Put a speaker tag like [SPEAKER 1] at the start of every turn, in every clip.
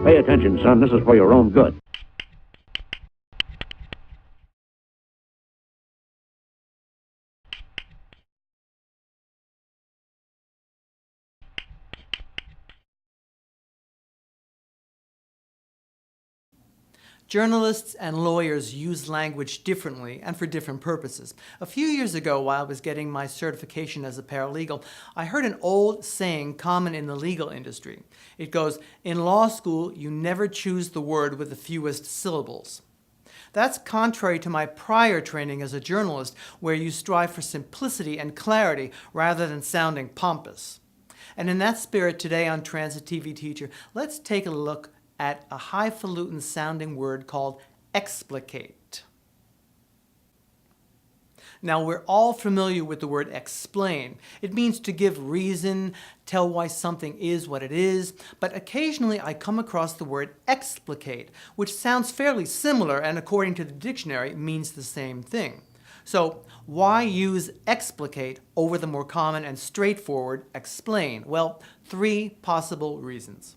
[SPEAKER 1] Pay attention, son. This is for your own good.
[SPEAKER 2] Journalists and lawyers use language differently and for different purposes. A few years ago, while I was getting my certification as a paralegal, I heard an old saying common in the legal industry. It goes, "In law school, you never choose the word with the fewest syllables." That's contrary to my prior training as a journalist, where you strive for simplicity and clarity rather than sounding pompous. And in that spirit, today on Transit TV Teacher, let's take a look at a highfalutin sounding word called explicate. Now, we're all familiar with the word explain. It means to give reason, tell why something is what it is, but occasionally I come across the word explicate, which sounds fairly similar and according to the dictionary means the same thing. So why use explicate over the more common and straightforward explain? Well, three possible reasons.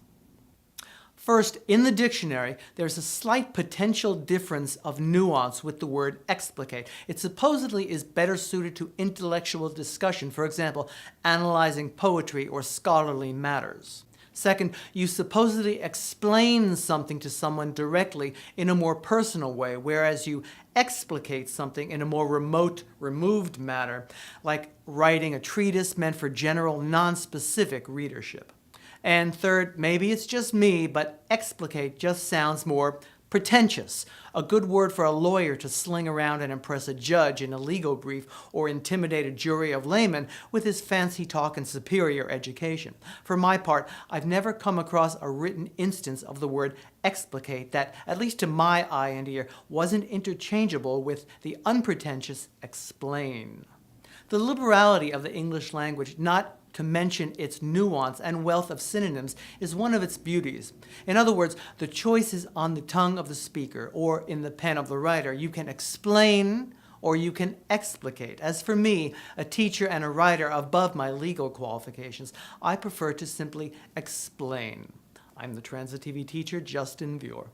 [SPEAKER 2] First, in the dictionary, there's a slight potential difference of nuance with the word explicate. It supposedly is better suited to intellectual discussion, for example, analyzing poetry or scholarly matters. Second, you supposedly explain something to someone directly in a more personal way, whereas you explicate something in a more remote, removed manner, like writing a treatise meant for general, non-specific readership. And third, maybe it's just me, but explicate just sounds more pretentious, a good word for a lawyer to sling around and impress a judge in a legal brief or intimidate a jury of laymen with his fancy talk and superior education. For my part, I've never come across a written instance of the word explicate that, at least to my eye and ear, wasn't interchangeable with the unpretentious explain. The liberality of the English language, not to mention its nuance and wealth of synonyms, is one of its beauties. In other words, the choice is on the tongue of the speaker or in the pen of the writer. You can explain or you can explicate. As for me, a teacher and a writer above my legal qualifications, I prefer to simply explain. I'm the Transit TV teacher, Justin Vuor.